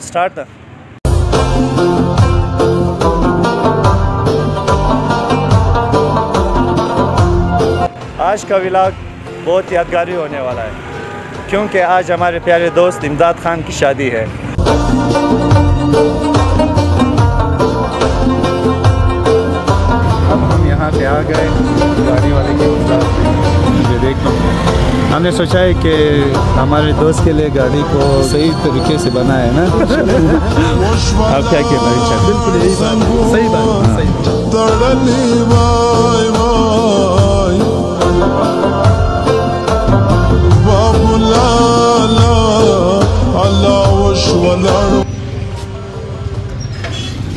स्टार्ट था। आज का व्लॉग बहुत यादगारी होने वाला है क्योंकि आज हमारे प्यारे दोस्त इमदाद खान की शादी है। अब हम यहाँ पे आ गए गाड़ी वाले के साथ। ये देखो, हमने सोचा है कि हमारे दोस्त के लिए गाड़ी को सही तरीके से बनाया है ना। आप क्या कहना चाहते? बिल्कुल यही बात, सही बात, सही बात।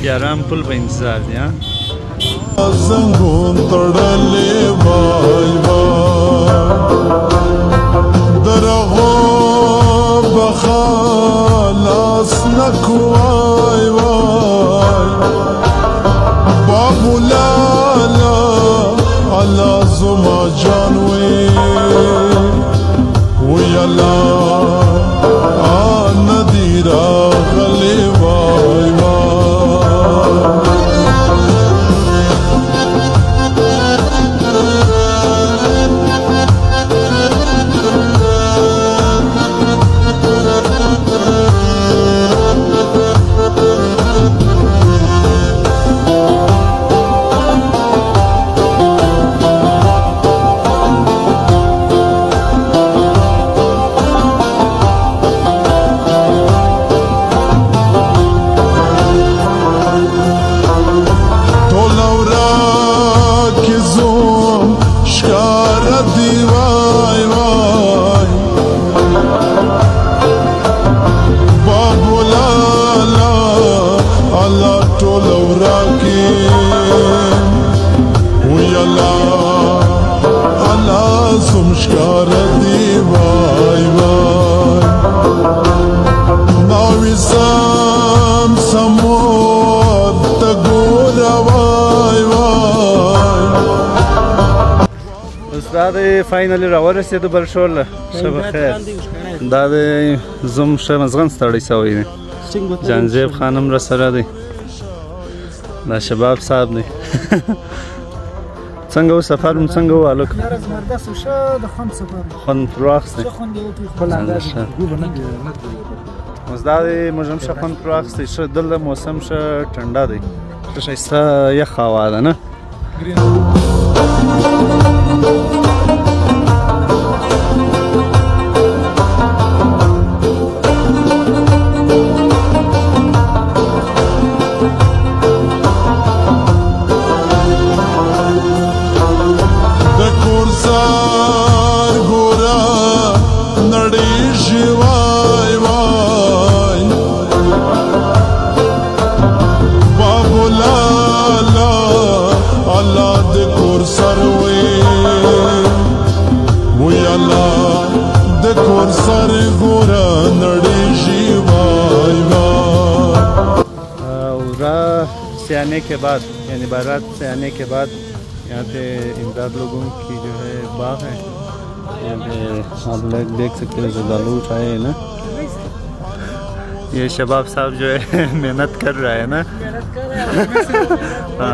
या रामपुल पे इंतजार है। संगों तड़ले भाई दरहो बखालास नखवाई बाबुलाला अल्लाह जुमा जानवे वयला नदीरा गले वाई फाइनली راورسېدو برشول شب خیر. دا د زوم شمزغن ستړی شوی دی. جانزیب خانم را سره دی. دا شباب صاحب دی. څنګه و سفر مو څنګه و الک؟ زبردست وشه د خوند سفر. خوند پرواخستی. خوند یو خپل انداز. اوس دا دی موږ هم ښه خوند پرواخستی. ښه دلته موسم ښه ټنډه دی. ښه ښایسته یخ هوا ده نه؟ आने के बाद यानी बारात से आने के बाद यहाँ पे इमदाद लोगों की जो है बाग है। यहाँ पे आप लोग देख सकते हैं ज़र्दालू उठाए है ना। ये शबाब साहब जो है मेहनत कर रहा है ना।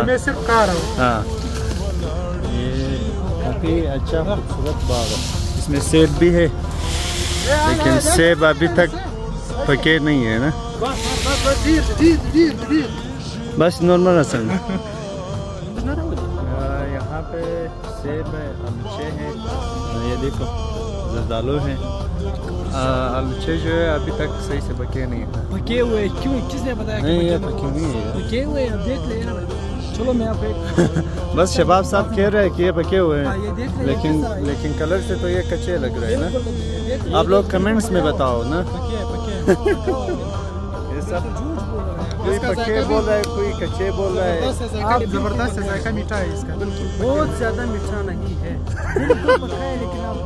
मैं सिर्फ खा रहा हूँ। हाँ, ये काफ़ी अच्छा खूबसूरत बाग है। इसमें सेब भी है लेकिन सेब अभी तक पके नहीं है ना। बस नॉर्मल असल में यहाँ पे सेब है, आलूचे हैं, ये देखो जर्दालू हैं। आलूचे जो है अभी तक सही से पके नहीं है। पके हुए क्यों? किसने बताया? नहीं ये पके नहीं है। पके हुए आप देख ले यार। चलो मैं आप बस शबाब साहब कह रहे हैं कि ये पके हुए हैं लेकिन कलर से तो ये कच्चे लग रहे हैं ना। आप लोग कमेंट्स में बताओ ना। ये सब कोई पके बोल रहा है, कोई कच्चे बोल रहा है। आप जबरदस्त जायका मीठा है इसका, बिल्कुल बहुत ज्यादा मीठा नहीं है। बिल्कुल पका है लेकिन आप